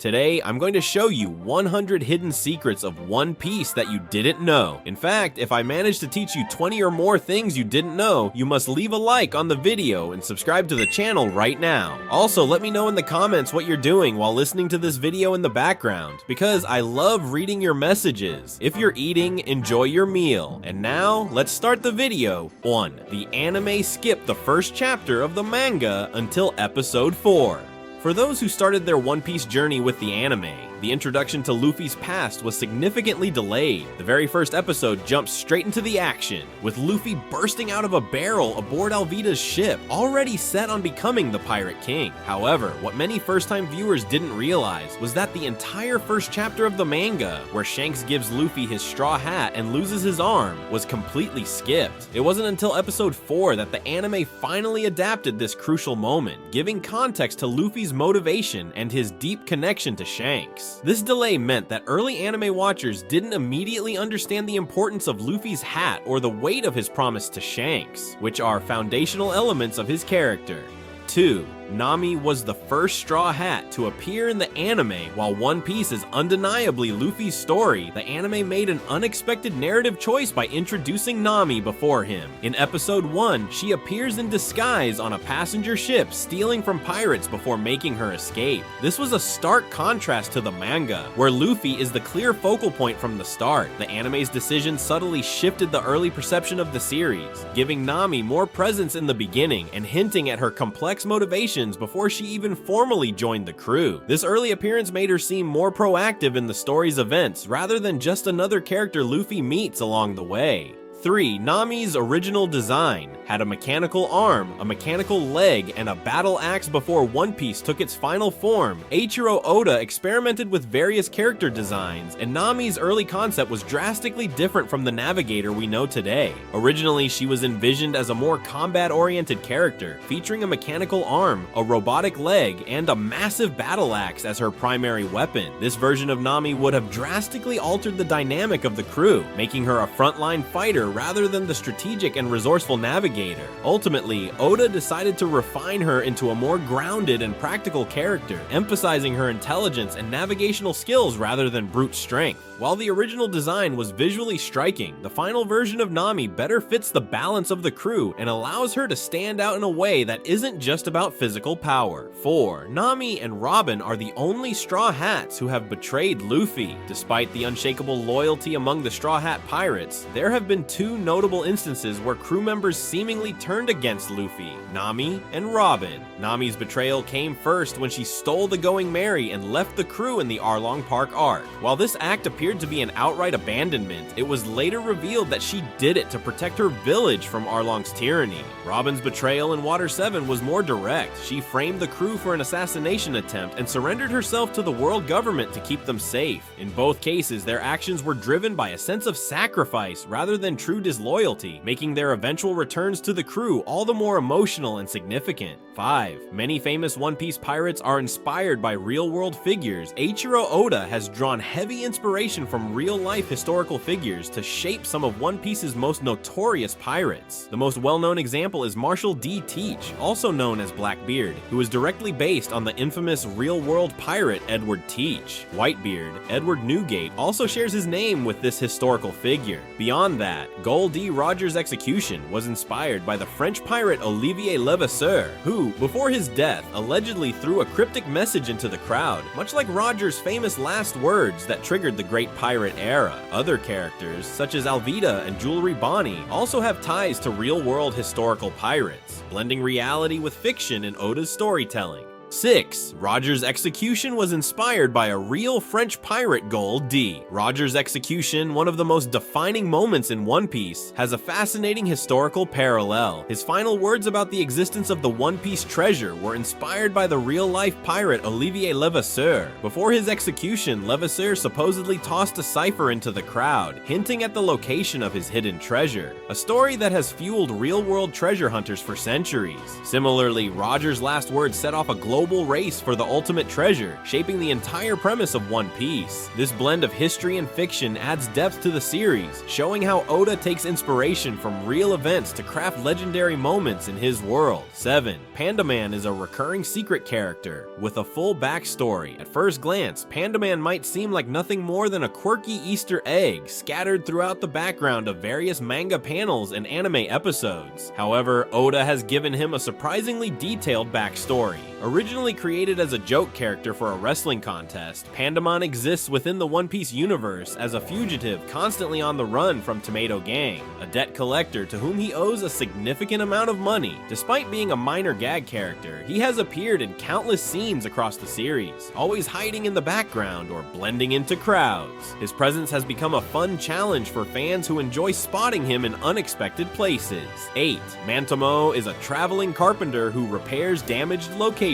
Today, I'm going to show you 100 hidden secrets of One Piece that you didn't know. In fact, if I manage to teach you 20 or more things you didn't know, you must leave a like on the video and subscribe to the channel right now. Also, let me know in the comments what you're doing while listening to this video in the background, because I love reading your messages. If you're eating, enjoy your meal. And now, let's start the video. 1. The anime skipped the first chapter of the manga until episode 4. For those who started their One Piece journey with the anime, the introduction to Luffy's past was significantly delayed. The very first episode jumps straight into the action, with Luffy bursting out of a barrel aboard Alvida's ship, already set on becoming the Pirate King. However, what many first-time viewers didn't realize was that the entire first chapter of the manga, where Shanks gives Luffy his straw hat and loses his arm, was completely skipped. It wasn't until episode 4 that the anime finally adapted this crucial moment, giving context to Luffy's motivation and his deep connection to Shanks. This delay meant that early anime watchers didn't immediately understand the importance of Luffy's hat or the weight of his promise to Shanks, which are foundational elements of his character. 2. Nami was the first Straw Hat to appear in the anime. While One Piece is undeniably Luffy's story, the anime made an unexpected narrative choice by introducing Nami before him. In episode 1, she appears in disguise on a passenger ship, stealing from pirates before making her escape. This was a stark contrast to the manga, where Luffy is the clear focal point from the start. The anime's decision subtly shifted the early perception of the series, giving Nami more presence in the beginning and hinting at her complex motivation before she even formally joined the crew. This early appearance made her seem more proactive in the story's events, rather than just another character Luffy meets along the way. 3. Nami's original design had a mechanical arm, a mechanical leg, and a battle axe before One Piece took its final form. Eiichiro Oda experimented with various character designs, and Nami's early concept was drastically different from the Navigator we know today. Originally, she was envisioned as a more combat-oriented character, featuring a mechanical arm, a robotic leg, and a massive battle axe as her primary weapon. This version of Nami would have drastically altered the dynamic of the crew, making her a frontline fighter rather than the strategic and resourceful navigator. Ultimately, Oda decided to refine her into a more grounded and practical character, emphasizing her intelligence and navigational skills rather than brute strength. While the original design was visually striking, the final version of Nami better fits the balance of the crew and allows her to stand out in a way that isn't just about physical power. 4. Nami and Robin are the only Straw Hats who have betrayed Luffy. Despite the unshakable loyalty among the Straw Hat pirates, there have been two notable instances where crew members seemingly turned against Luffy: Nami and Robin. Nami's betrayal came first when she stole the Going Merry and left the crew in the Arlong Park arc. While this act appeared to be an outright abandonment, it was later revealed that she did it to protect her village from Arlong's tyranny. Robin's betrayal in Water 7 was more direct. She framed the crew for an assassination attempt and surrendered herself to the world government to keep them safe. In both cases, their actions were driven by a sense of sacrifice rather than true disloyalty, making their eventual returns to the crew all the more emotional and significant. 5. Many famous One Piece pirates are inspired by real-world figures. Eiichiro Oda has drawn heavy inspiration from real-life historical figures to shape some of One Piece's most notorious pirates. The most well-known example is Marshall D. Teach, also known as Blackbeard, who is directly based on the infamous real-world pirate Edward Teach. Whitebeard, Edward Newgate, also shares his name with this historical figure. Beyond that, Gol D. Rogers' execution was inspired by the French pirate Olivier Levasseur, who, before his death, allegedly threw a cryptic message into the crowd, much like Rogers' famous last words that triggered the Great Pirate era. Other characters, such as Alvida and Jewelry Bonnie, also have ties to real-world historical pirates, blending reality with fiction in Oda's storytelling. 6. Rogers' execution was inspired by a real French pirate, Gol D. Rogers' execution, one of the most defining moments in One Piece, has a fascinating historical parallel. His final words about the existence of the One Piece treasure were inspired by the real-life pirate Olivier Levasseur. Before his execution, Levasseur supposedly tossed a cipher into the crowd, hinting at the location of his hidden treasure, a story that has fueled real-world treasure hunters for centuries. Similarly, Rogers' last words set off a global global race for the ultimate treasure, shaping the entire premise of One Piece. This blend of history and fiction adds depth to the series, showing how Oda takes inspiration from real events to craft legendary moments in his world. 7. Panda Man is a recurring secret character with a full backstory. At first glance, Panda Man might seem like nothing more than a quirky Easter egg scattered throughout the background of various manga panels and anime episodes. However, Oda has given him a surprisingly detailed backstory. Originally created as a joke character for a wrestling contest, Pandamon exists within the One Piece universe as a fugitive constantly on the run from Tomato Gang, a debt collector to whom he owes a significant amount of money. Despite being a minor gag character, he has appeared in countless scenes across the series, always hiding in the background or blending into crowds. His presence has become a fun challenge for fans who enjoy spotting him in unexpected places. 8. Mantomo is a traveling carpenter who repairs damaged locations.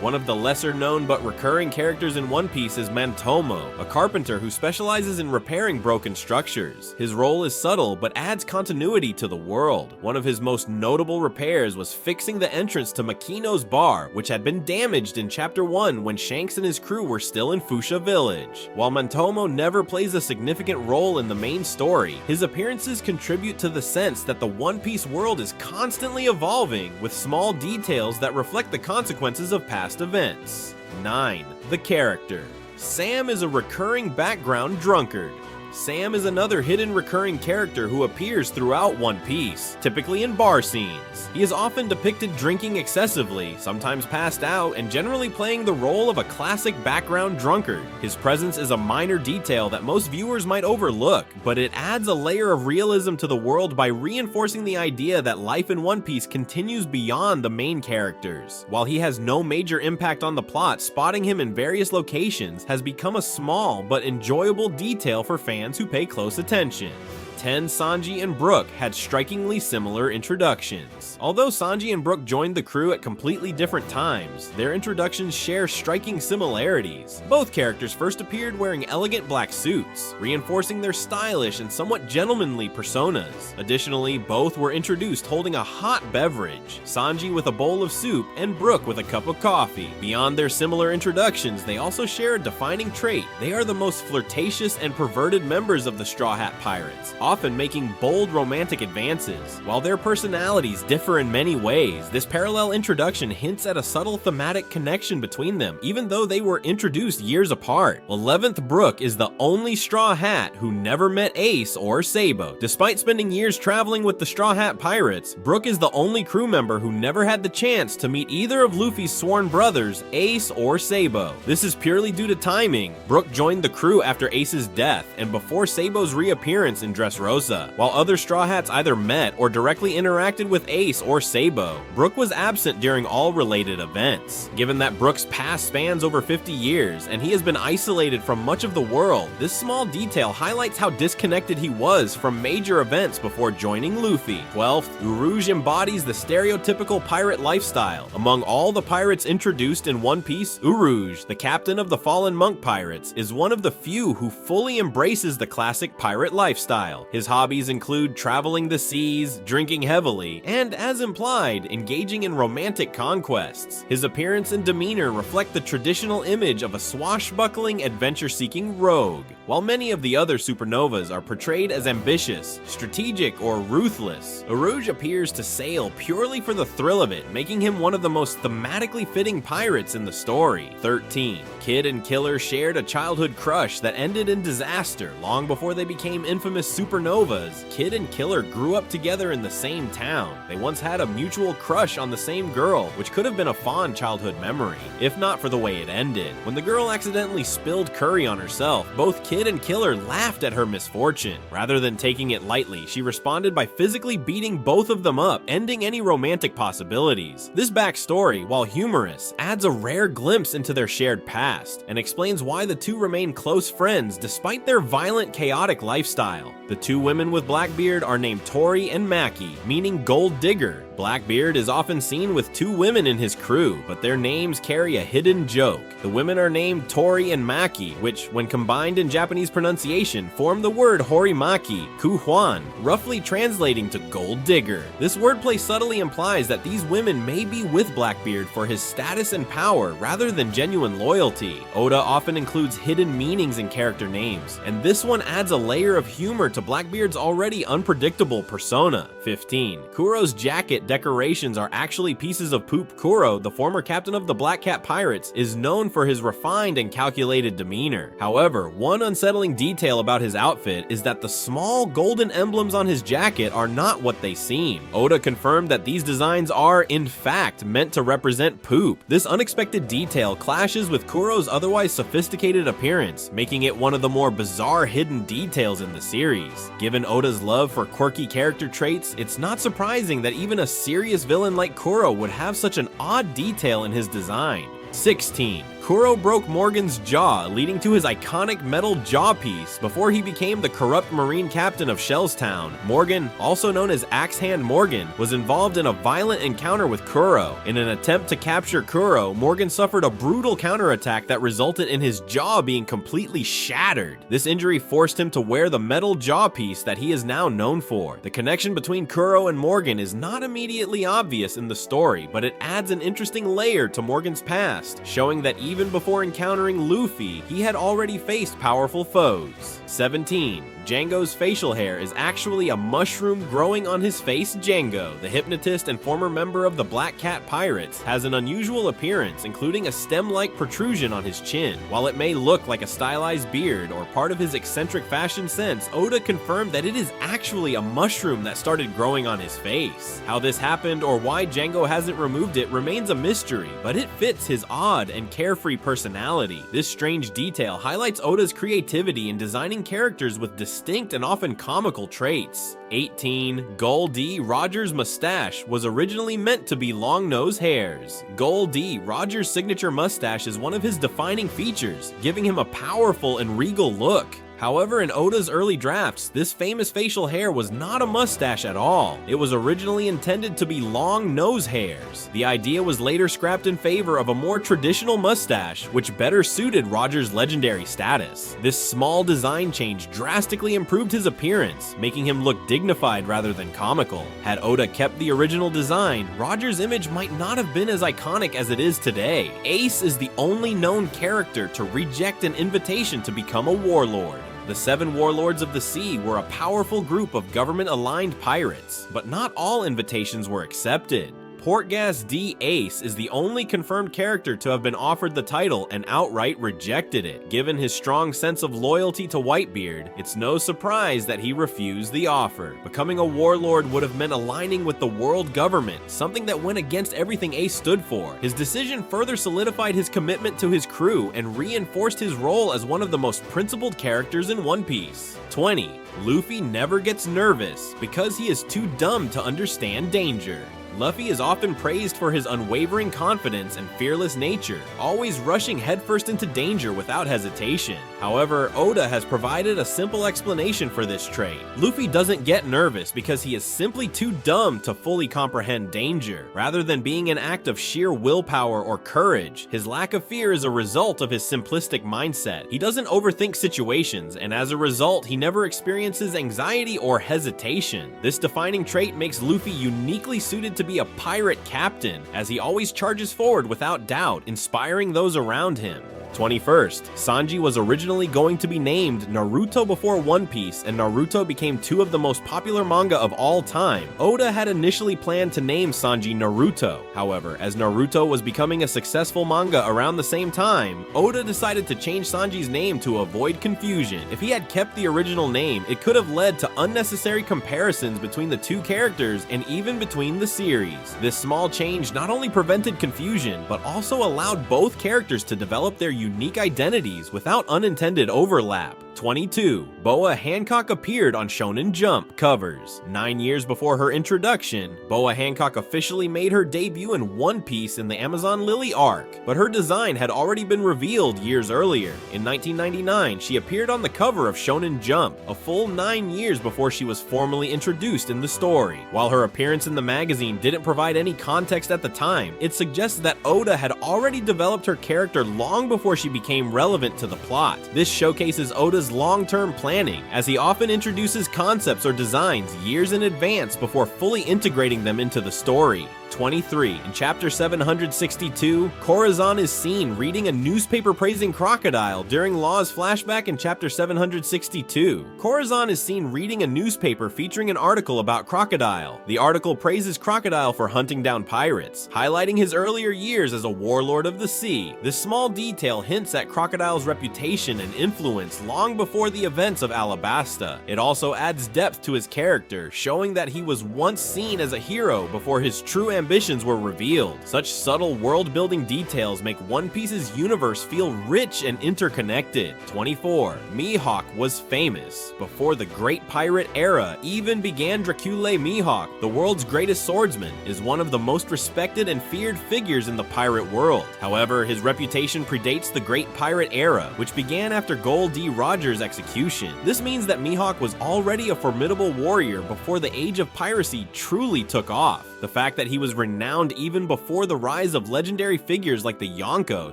One of the lesser known but recurring characters in One Piece is Mantomo, a carpenter who specializes in repairing broken structures. His role is subtle but adds continuity to the world. One of his most notable repairs was fixing the entrance to Makino's bar, which had been damaged in Chapter 1 when Shanks and his crew were still in Fuchsia Village. While Mantomo never plays a significant role in the main story, his appearances contribute to the sense that the One Piece world is constantly evolving, with small details that reflect the consequences of past events. 9. The character. Sam is a recurring background drunkard. Sam is another hidden recurring character who appears throughout One Piece, typically in bar scenes. He is often depicted drinking excessively, sometimes passed out, and generally playing the role of a classic background drunkard. His presence is a minor detail that most viewers might overlook, but it adds a layer of realism to the world by reinforcing the idea that life in One Piece continues beyond the main characters. While he has no major impact on the plot, spotting him in various locations has become a small but enjoyable detail for fans who pay close attention. 10. Sanji and Brook had strikingly similar introductions. Although Sanji and Brook joined the crew at completely different times, their introductions share striking similarities. Both characters first appeared wearing elegant black suits, reinforcing their stylish and somewhat gentlemanly personas. Additionally, both were introduced holding a hot beverage, Sanji with a bowl of soup and Brook with a cup of coffee. Beyond their similar introductions, they also share a defining trait. They are the most flirtatious and perverted members of the Straw Hat Pirates, often making bold romantic advances. While their personalities differ in many ways, this parallel introduction hints at a subtle thematic connection between them, even though they were introduced years apart. 11th Brook is the only Straw Hat who never met Ace or Sabo. Despite spending years traveling with the Straw Hat Pirates, Brook is the only crew member who never had the chance to meet either of Luffy's sworn brothers, Ace or Sabo. This is purely due to timing. Brook joined the crew after Ace's death and before Sabo's reappearance in Dressrosa. While other Straw Hats either met or directly interacted with Ace or Sabo, Brook was absent during all related events. Given that Brook's past spans over 50 years and he has been isolated from much of the world, this small detail highlights how disconnected he was from major events before joining Luffy. 12th, Urouge embodies the stereotypical pirate lifestyle. Among all the pirates introduced in One Piece, Urouge, the captain of the Fallen Monk Pirates, is one of the few who fully embraces the classic pirate lifestyle. His hobbies include traveling the seas, drinking heavily, and, as implied, engaging in romantic conquests. His appearance and demeanor reflect the traditional image of a swashbuckling, adventure-seeking rogue. While many of the other supernovas are portrayed as ambitious, strategic, or ruthless, Urouge appears to sail purely for the thrill of it, making him one of the most thematically fitting pirates in the story. 13. Kid and Killer shared a childhood crush that ended in disaster long before they became infamous supernovas. Kid and Killer grew up together in the same town. They once had a mutual crush on the same girl, which could have been a fond childhood memory, if not for the way it ended. When the girl accidentally spilled curry on herself, both Kid and Killer laughed at her misfortune. Rather than taking it lightly, she responded by physically beating both of them up, ending any romantic possibilities. This backstory, while humorous, adds a rare glimpse into their shared past, and explains why the two remain close friends despite their violent, chaotic lifestyle. The two women with Blackbeard are named Tori and Maki, meaning gold digger. Blackbeard is often seen with 2 women in his crew, but their names carry a hidden joke. The women are named Tori and Maki, which, when combined in Japanese pronunciation, form the word Horimaki, Kuhuan, roughly translating to gold digger. This wordplay subtly implies that these women may be with Blackbeard for his status and power rather than genuine loyalty. Oda often includes hidden meanings in character names, and this one adds a layer of humor to Blackbeard's already unpredictable persona. 15. Kuro's jacket decorations are actually pieces of poop. Kuro, the former captain of the Black Cat Pirates, is known for his refined and calculated demeanor. However, one unsettling detail about his outfit is that the small golden emblems on his jacket are not what they seem. Oda confirmed that these designs are, in fact, meant to represent poop. This unexpected detail clashes with Kuro's otherwise sophisticated appearance, making it one of the more bizarre hidden details in the series. Given Oda's love for quirky character traits, it's not surprising that even a serious villain like Kuro would have such an odd detail in his design. 16. Kuro broke Morgan's jaw, leading to his iconic metal jaw piece before he became the corrupt marine captain of Shellstown. Morgan, also known as Axe Hand Morgan, was involved in a violent encounter with Kuro. In an attempt to capture Kuro, Morgan suffered a brutal counterattack that resulted in his jaw being completely shattered. This injury forced him to wear the metal jaw piece that he is now known for. The connection between Kuro and Morgan is not immediately obvious in the story, but it adds an interesting layer to Morgan's past, showing that even before encountering Luffy, he had already faced powerful foes. 17. Django's facial hair is actually a mushroom growing on his face. Django, the hypnotist and former member of the Black Cat Pirates, has an unusual appearance, including a stem-like protrusion on his chin. While it may look like a stylized beard or part of his eccentric fashion sense, Oda confirmed that it is actually a mushroom that started growing on his face. How this happened or why Django hasn't removed it remains a mystery, but it fits his odd and carefree personality. This strange detail highlights Oda's creativity in designing characters with distinct and often comical traits. 18. Gol D. Roger's mustache was originally meant to be long nose hairs. Gol D. Roger's signature mustache is one of his defining features, giving him a powerful and regal look. However, in Oda's early drafts, this famous facial hair was not a mustache at all. It was originally intended to be long nose hairs. The idea was later scrapped in favor of a more traditional mustache, which better suited Roger's legendary status. This small design change drastically improved his appearance, making him look dignified rather than comical. Had Oda kept the original design, Roger's image might not have been as iconic as it is today. Ace is the only known character to reject an invitation to become a warlord. The 7 Warlords of the Sea were a powerful group of government-aligned pirates, but not all invitations were accepted. Portgas D. Ace is the only confirmed character to have been offered the title and outright rejected it. Given his strong sense of loyalty to Whitebeard, it's no surprise that he refused the offer. Becoming a warlord would have meant aligning with the world government, something that went against everything Ace stood for. His decision further solidified his commitment to his crew and reinforced his role as one of the most principled characters in One Piece. 20. Luffy never gets nervous because he is too dumb to understand danger. Luffy is often praised for his unwavering confidence and fearless nature, always rushing headfirst into danger without hesitation. However, Oda has provided a simple explanation for this trait. Luffy doesn't get nervous because he is simply too dumb to fully comprehend danger. Rather than being an act of sheer willpower or courage, his lack of fear is a result of his simplistic mindset. He doesn't overthink situations, and as a result, he never experiences anxiety or hesitation. This defining trait makes Luffy uniquely suited to be a pirate captain, as he always charges forward without doubt, inspiring those around him. 21st, Sanji was originally going to be named Naruto before One Piece, and Naruto became 2 of the most popular manga of all time. Oda had initially planned to name Sanji Naruto. However, as Naruto was becoming a successful manga around the same time, Oda decided to change Sanji's name to avoid confusion. If he had kept the original name, it could have led to unnecessary comparisons between the 2 characters and even between the series. This small change not only prevented confusion, but also allowed both characters to develop their unique identities without unintended overlap. 22. Boa Hancock appeared on Shonen Jump covers. 9 years before her introduction, Boa Hancock officially made her debut in One Piece in the Amazon Lily arc, but her design had already been revealed years earlier. In 1999, she appeared on the cover of Shonen Jump, a full 9 years before she was formally introduced in the story. While her appearance in the magazine didn't provide any context at the time, it suggests that Oda had already developed her character long before she became relevant to the plot. This showcases Oda's long-term planning, as he often introduces concepts or designs years in advance before fully integrating them into the story. 23. In chapter 762, Corazon is seen reading a newspaper praising Crocodile during Law's flashback in chapter 762. Corazon is seen reading a newspaper featuring an article about Crocodile. The article praises Crocodile for hunting down pirates, highlighting his earlier years as a warlord of the sea. This small detail hints at Crocodile's reputation and influence long before the events of Alabasta. It also adds depth to his character, showing that he was once seen as a hero before his true ambitions were revealed. Such subtle world-building details make One Piece's universe feel rich and interconnected. 24. Mihawk was famous. Before the Great Pirate era even began, Draculae Mihawk, the world's greatest swordsman, is one of the most respected and feared figures in the pirate world. However, his reputation predates the Great Pirate era, which began after Gol D. Rogers' execution. This means that Mihawk was already a formidable warrior before the age of piracy truly took off. The fact that he was renowned even before the rise of legendary figures like the Yonko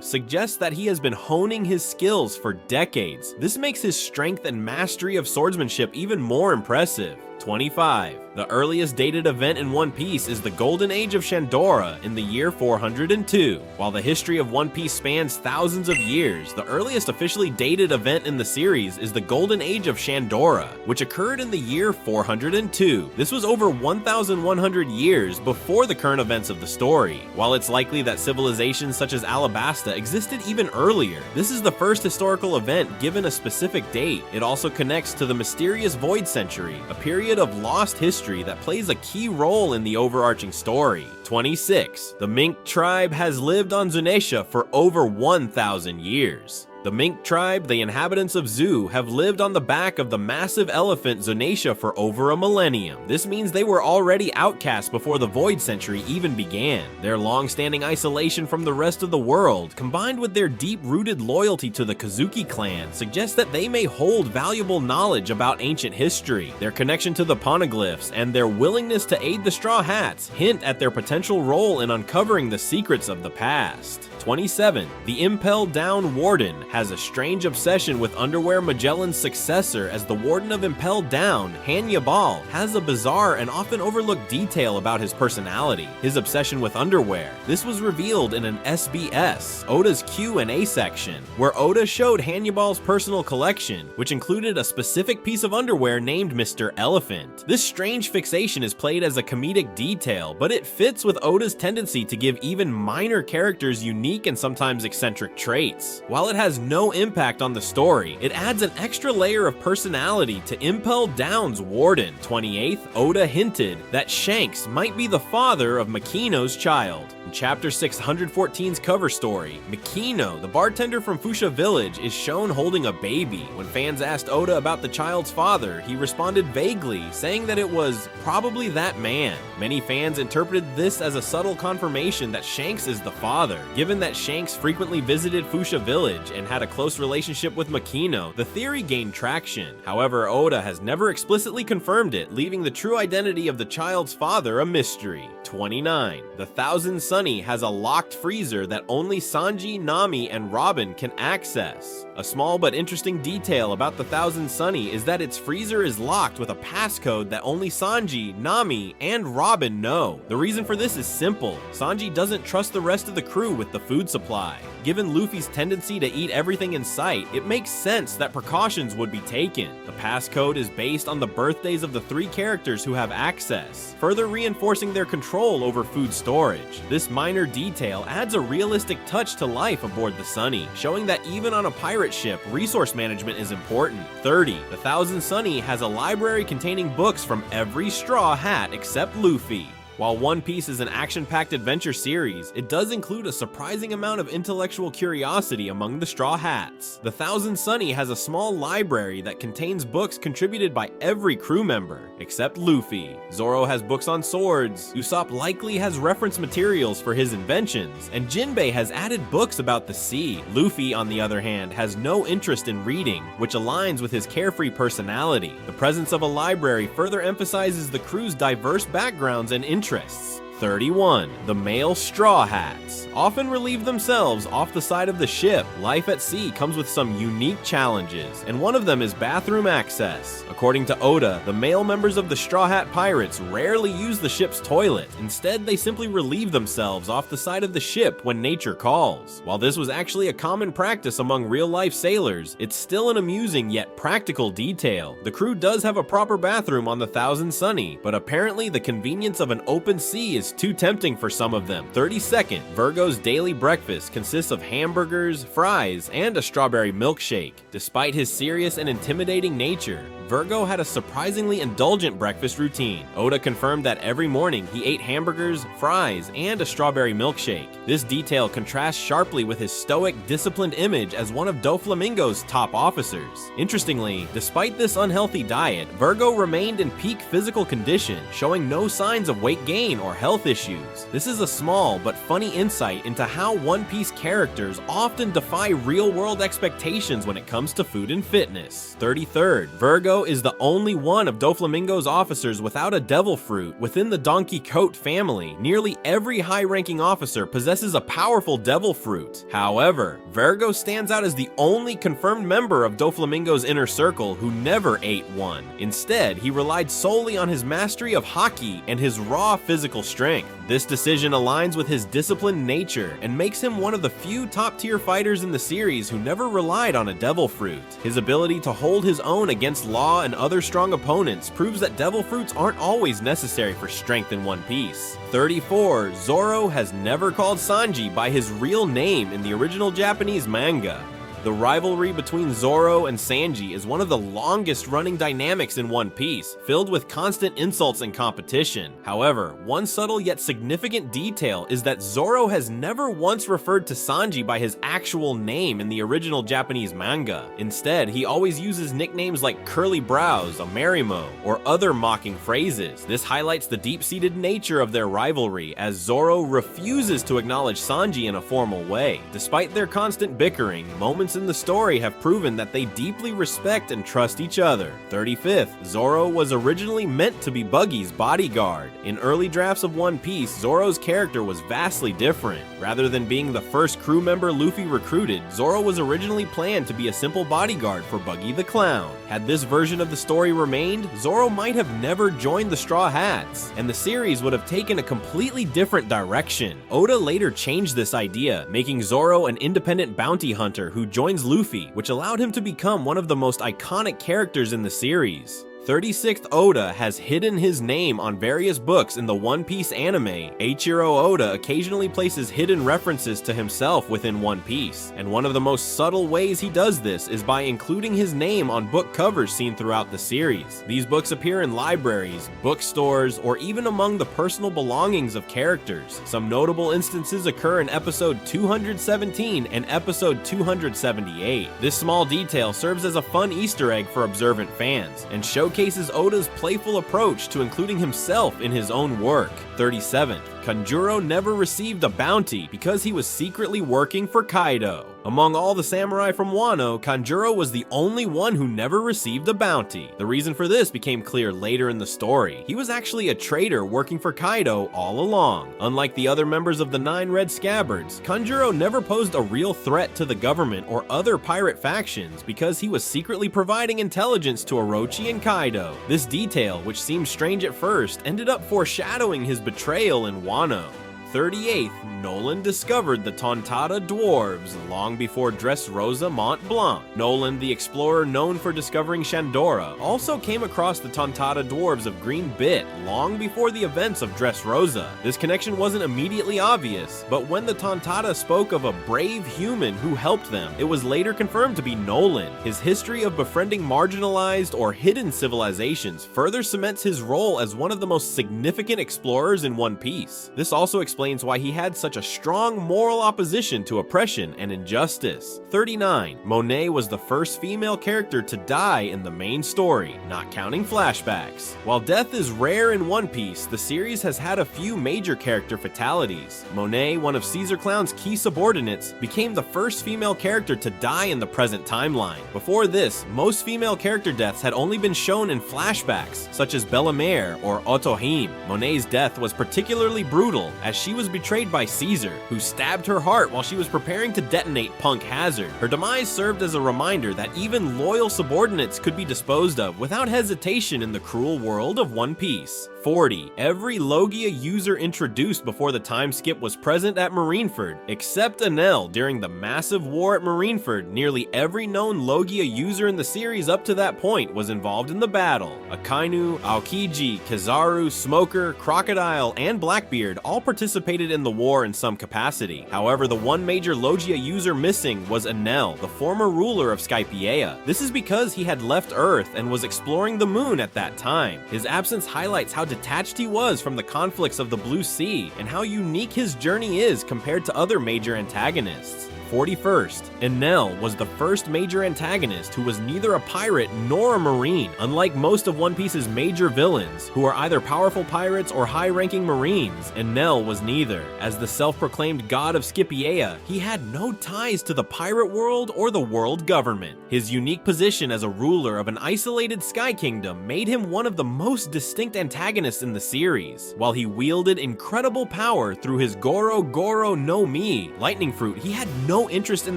suggests that he has been honing his skills for decades. This makes his strength and mastery of swordsmanship even more impressive. 25. The earliest dated event in One Piece is the Golden Age of Shandora in the year 402. While the history of One Piece spans thousands of years, the earliest officially dated event in the series is the Golden Age of Shandora, which occurred in the year 402. This was over 1,100 years before the current events of the story. While it's likely that civilizations such as Alabasta existed even earlier, this is the first historical event given a specific date. It also connects to the mysterious Void Century, a period of lost history that plays a key role in the overarching story. 26. The Mink tribe has lived on Zunisha for over 1,000 years. The Mink tribe, the inhabitants of Zu, have lived on the back of the massive elephant Zunisha for over a millennium. This means they were already outcast before the Void Century even began. Their long-standing isolation from the rest of the world, combined with their deep-rooted loyalty to the Kozuki clan, suggests that they may hold valuable knowledge about ancient history. Their connection to the poneglyphs and their willingness to aid the Straw Hats hint at their potential role in uncovering the secrets of the past. 27. The Impel Down Warden has a strange obsession with Underwear Magellan's successor, as the Warden of Impel Down, Hanya Ball, has a bizarre and often overlooked detail about his personality: his obsession with underwear. This was revealed in an SBS, Oda's Q&A section, where Oda showed Hanya Ball's personal collection, which included a specific piece of underwear named Mr. Elephant. This strange fixation is played as a comedic detail, but it fits with Oda's tendency to give even minor characters unique and sometimes eccentric traits. While it has no impact on the story, it adds an extra layer of personality to Impel Down's Warden. 28th, Oda hinted that Shanks might be the father of Makino's child. In chapter 614's cover story, Makino, the bartender from Fusha Village, is shown holding a baby. When fans asked Oda about the child's father, he responded vaguely, saying that it was probably that man. Many fans interpreted this as a subtle confirmation that Shanks is the father. Given that Shanks frequently visited Fusha Village and had a close relationship with Makino, the theory gained traction. However, Oda has never explicitly confirmed it, leaving the true identity of the child's father a mystery. 29. The Thousand Sunny has a locked freezer that only Sanji, Nami, and Robin can access. A small but interesting detail about the Thousand Sunny is that its freezer is locked with a passcode that only Sanji, Nami, and Robin know. The reason for this is simple: Sanji doesn't trust the rest of the crew with the food supply. Given Luffy's tendency to eat everything in sight, it makes sense that precautions would be taken. The passcode is based on the birthdays of the 3 characters who have access, further reinforcing their control over food storage. This minor detail adds a realistic touch to life aboard the Sunny, showing that even on a pirate ship, resource management is important. 30. The Thousand Sunny has a library containing books from every Straw Hat except Luffy. While One Piece is an action-packed adventure series, it does include a surprising amount of intellectual curiosity among the Straw Hats. The Thousand Sunny has a small library that contains books contributed by every crew member, except Luffy. Zoro has books on swords, Usopp likely has reference materials for his inventions, and Jinbei has added books about the sea. Luffy, on the other hand, has no interest in reading, which aligns with his carefree personality. The presence of a library further emphasizes the crew's diverse backgrounds and interests. 31. The male Straw Hats often relieve themselves off the side of the ship. Life at sea comes with some unique challenges, and one of them is bathroom access. According to Oda, the male members of the Straw Hat Pirates rarely use the ship's toilet. Instead, they simply relieve themselves off the side of the ship when nature calls. While this was actually a common practice among real-life sailors, it's still an amusing yet practical detail. The crew does have a proper bathroom on the Thousand Sunny, but apparently the convenience of an open sea is too tempting for some of them. 32nd, Virgo's daily breakfast consists of hamburgers, fries, and a strawberry milkshake. Despite his serious and intimidating nature, Virgo had a surprisingly indulgent breakfast routine. Oda confirmed that every morning he ate hamburgers, fries, and a strawberry milkshake. This detail contrasts sharply with his stoic, disciplined image as one of Doflamingo's top officers. Interestingly, despite this unhealthy diet, Virgo remained in peak physical condition, showing no signs of weight gain or health issues. This is a small but funny insight into how One Piece characters often defy real-world expectations when it comes to food and fitness. 33rd, Virgo is the only one of Doflamingo's officers without a devil fruit. Within the Donkey Coat family, nearly every high-ranking officer possesses a powerful devil fruit. However, Virgo stands out as the only confirmed member of Doflamingo's inner circle who never ate one. Instead, he relied solely on his mastery of Haki and his raw physical strength. This decision aligns with his disciplined nature and makes him one of the few top-tier fighters in the series who never relied on a devil fruit. His ability to hold his own against Law and other strong opponents proves that devil fruits aren't always necessary for strength in One Piece. 34. Zoro has never called Sanji by his real name in the original Japanese manga. The rivalry between Zoro and Sanji is one of the longest-running dynamics in One Piece, filled with constant insults and competition. However, one subtle yet significant detail is that Zoro has never once referred to Sanji by his actual name in the original Japanese manga. Instead, he always uses nicknames like Curly Brows, Amerimo, or other mocking phrases. This highlights the deep-seated nature of their rivalry, as Zoro refuses to acknowledge Sanji in a formal way. Despite their constant bickering, moments in the story have proven that they deeply respect and trust each other. 35th, Zoro was originally meant to be Buggy's bodyguard. In early drafts of One Piece, Zoro's character was vastly different. Rather than being the first crew member Luffy recruited, Zoro was originally planned to be a simple bodyguard for Buggy the Clown. Had this version of the story remained, Zoro might have never joined the Straw Hats, and the series would have taken a completely different direction. Oda later changed this idea, making Zoro an independent bounty hunter who joins Luffy, which allowed him to become one of the most iconic characters in the series. 36th, Oda has hidden his name on various books in the One Piece anime. Eiichiro Oda occasionally places hidden references to himself within One Piece, and one of the most subtle ways he does this is by including his name on book covers seen throughout the series. These books appear in libraries, bookstores, or even among the personal belongings of characters. Some notable instances occur in episode 217 and episode 278. This small detail serves as a fun Easter egg for observant fans, and showcases Oda's playful approach to including himself in his own work. 37th, Kanjuro never received a bounty because he was secretly working for Kaido. Among all the samurai from Wano, Kanjuro was the only one who never received a bounty. The reason for this became clear later in the story. He was actually a traitor working for Kaido all along. Unlike the other members of the Nine Red Scabbards, Kanjuro never posed a real threat to the government or other pirate factions because he was secretly providing intelligence to Orochi and Kaido. This detail, which seemed strange at first, ended up foreshadowing his betrayal in Wano. 38th, Nolan discovered the Tontada Dwarves long before Dressrosa Mont Blanc. Nolan, the explorer known for discovering Shandora, also came across the Tontada Dwarves of Green Bit long before the events of Dressrosa. This connection wasn't immediately obvious, but when the Tontada spoke of a brave human who helped them, it was later confirmed to be Nolan. His history of befriending marginalized or hidden civilizations further cements his role as one of the most significant explorers in One Piece. This also explains why he had such a strong moral opposition to oppression and injustice. 39. Monet was the first female character to die in the main story, not counting flashbacks. While death is rare in One Piece, the series has had a few major character fatalities. Monet, one of Caesar Clown's key subordinates, became the first female character to die in the present timeline. Before this, most female character deaths had only been shown in flashbacks, such as Bellemare or Otohime. Monet's death was particularly brutal, as she was betrayed by Caesar, who stabbed her heart while she was preparing to detonate Punk Hazard. Her demise served as a reminder that even loyal subordinates could be disposed of without hesitation in the cruel world of One Piece. 40. Every Logia user introduced before the time skip was present at Marineford, except Enel. During the massive war at Marineford, nearly every known Logia user in the series up to that point was involved in the battle. Akainu, Aokiji, Kizaru, Smoker, Crocodile, and Blackbeard all participated in the war in some capacity. However, the one major Logia user missing was Enel, the former ruler of Skypiea. This is because he had left Earth and was exploring the moon at that time. His absence highlights how detached he was from the conflicts of the Blue Sea and how unique his journey is compared to other major antagonists. 41st, Enel was the first major antagonist who was neither a pirate nor a marine. Unlike most of One Piece's major villains, who are either powerful pirates or high-ranking marines, Enel was neither. As the self-proclaimed god of Skypiea, he had no ties to the pirate world or the world government. His unique position as a ruler of an isolated sky kingdom made him one of the most distinct antagonists in the series. While he wielded incredible power through his Goro Goro no Mi, lightning fruit, he had no interest in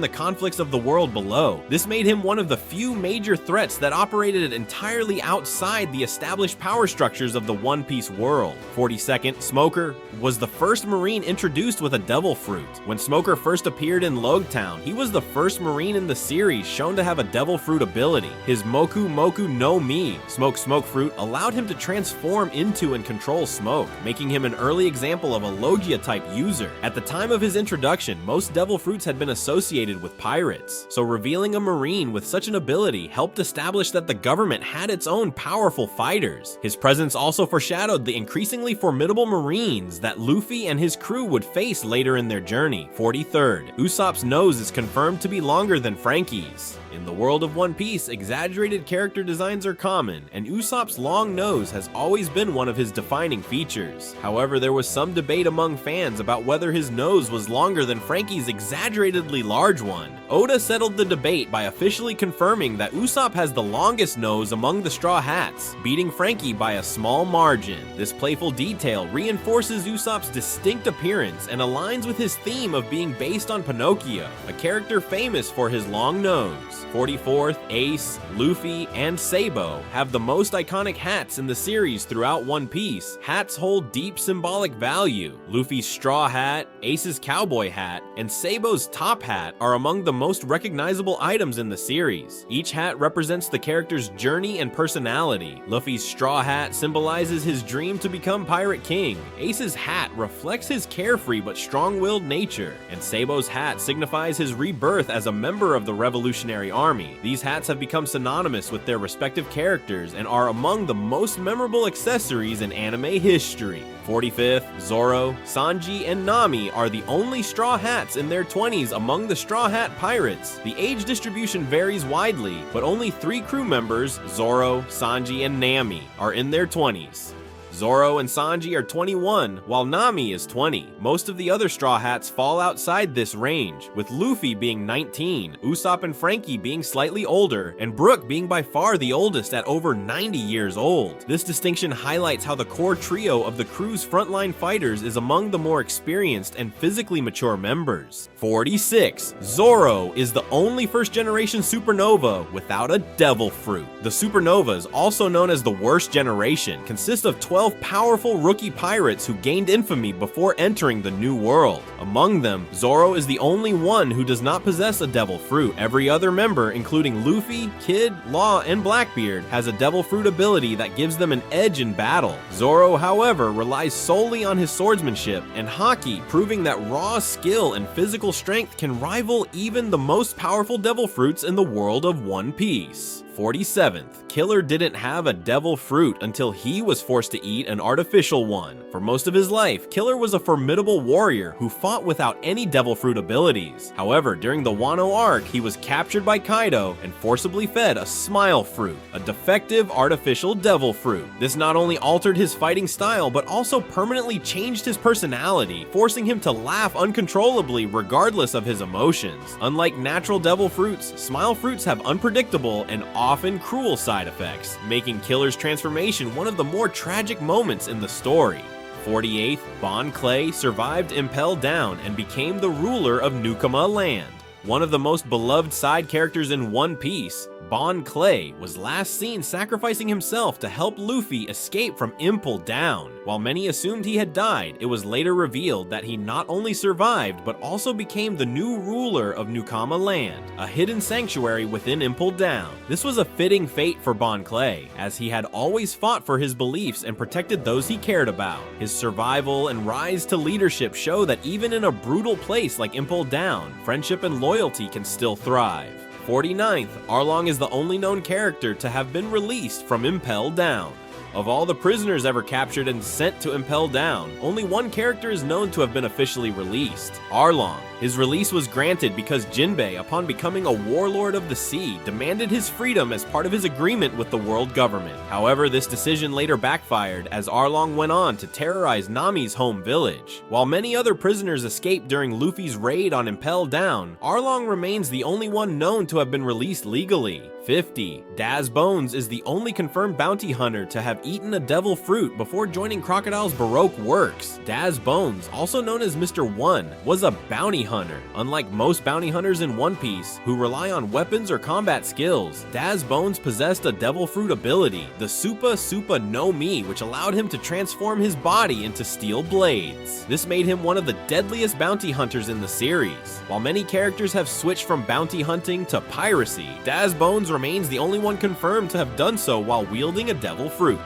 the conflicts of the world below. This made him one of the few major threats that operated entirely outside the established power structures of the One Piece world. 42nd, Smoker was the first marine introduced with a devil fruit. When Smoker first appeared in Logtown, he was the first marine in the series shown to have a devil fruit ability. His Moku Moku no Mi, Smoke Smoke Fruit, allowed him to transform into and control smoke, making him an early example of a Logia type user. At the time of his introduction, most devil fruits had been associated with pirates, so revealing a marine with such an ability helped establish that the government had its own powerful fighters. His presence also foreshadowed the increasingly formidable marines that Luffy and his crew would face later in their journey. 43rd, Usopp's nose is confirmed to be longer than Franky's. In the world of One Piece, exaggerated character designs are common, and Usopp's long nose has always been one of his defining features. However, there was some debate among fans about whether his nose was longer than Franky's exaggeratedly large one. Oda settled the debate by officially confirming that Usopp has the longest nose among the Straw Hats, beating Franky by a small margin. This playful detail reinforces Usopp's distinct appearance and aligns with his theme of being based on Pinocchio, a character famous for his long nose. 44th, Ace, Luffy, and Sabo have the most iconic hats in the series throughout One Piece. Hats hold deep symbolic value. Luffy's straw hat, Ace's cowboy hat, and Sabo's top hat are among the most recognizable items in the series. Each hat represents the character's journey and personality. Luffy's straw hat symbolizes his dream to become Pirate King. Ace's hat reflects his carefree but strong-willed nature, and Sabo's hat signifies his rebirth as a member of the Revolutionary Army. These hats have become synonymous with their respective characters and are among the most memorable accessories in anime history. 45th, Zoro, Sanji, and Nami are the only Straw Hats in their 20s among the Straw Hat Pirates. The age distribution varies widely, but only 3 crew members, Zoro, Sanji, and Nami, are in their 20s. Zoro and Sanji are 21, while Nami is 20. Most of the other Straw Hats fall outside this range, with Luffy being 19, Usopp and Franky being slightly older, and Brook being by far the oldest at over 90 years old. This distinction highlights how the core trio of the crew's frontline fighters is among the more experienced and physically mature members. 46. Zoro is the only first-generation supernova without a devil fruit. The supernovas, also known as the worst generation, consist of 12 12 powerful rookie pirates who gained infamy before entering the New World. Among them, Zoro is the only one who does not possess a devil fruit. Every other member, including Luffy, Kid, Law, and Blackbeard, has a devil fruit ability that gives them an edge in battle. Zoro, however, relies solely on his swordsmanship and haki, proving that raw skill and physical strength can rival even the most powerful devil fruits in the world of One Piece. 47th, Killer didn't have a devil fruit until he was forced to eat an artificial one. For most of his life, Killer was a formidable warrior who fought without any devil fruit abilities. However, during the Wano arc, he was captured by Kaido and forcibly fed a smile fruit, a defective artificial devil fruit. This not only altered his fighting style, but also permanently changed his personality, forcing him to laugh uncontrollably regardless of his emotions. Unlike natural devil fruits, smile fruits have unpredictable and often cruel side effects, making Killer's transformation one of the more tragic moments in the story. 48th, Bon Clay survived Impel Down and became the ruler of Nukama Land. One of the most beloved side characters in One Piece, Bon Clay was last seen sacrificing himself to help Luffy escape from Impel Down. While many assumed he had died, it was later revealed that he not only survived but also became the new ruler of Nukama Land, a hidden sanctuary within Impel Down. This was a fitting fate for Bon Clay, as he had always fought for his beliefs and protected those he cared about. His survival and rise to leadership show that even in a brutal place like Impel Down, friendship and loyalty can still thrive. 49th, Arlong is the only known character to have been released from Impel Down. Of all the prisoners ever captured and sent to Impel Down, only one character is known to have been officially released, Arlong. His release was granted because Jinbei, upon becoming a warlord of the sea, demanded his freedom as part of his agreement with the world government. However, this decision later backfired as Arlong went on to terrorize Nami's home village. While many other prisoners escaped during Luffy's raid on Impel Down, Arlong remains the only one known to have been released legally. 50. Daz Bones is the only confirmed bounty hunter to have eaten a devil fruit before joining Crocodile's Baroque works. Daz Bones, also known as Mr. One, was a bounty hunter. Unlike most bounty hunters in One Piece, who rely on weapons or combat skills, Daz Bones possessed a devil fruit ability, the Supa Supa no Mi, which allowed him to transform his body into steel blades. This made him one of the deadliest bounty hunters in the series. While many characters have switched from bounty hunting to piracy, Daz Bones remains the only one confirmed to have done so while wielding a devil fruit.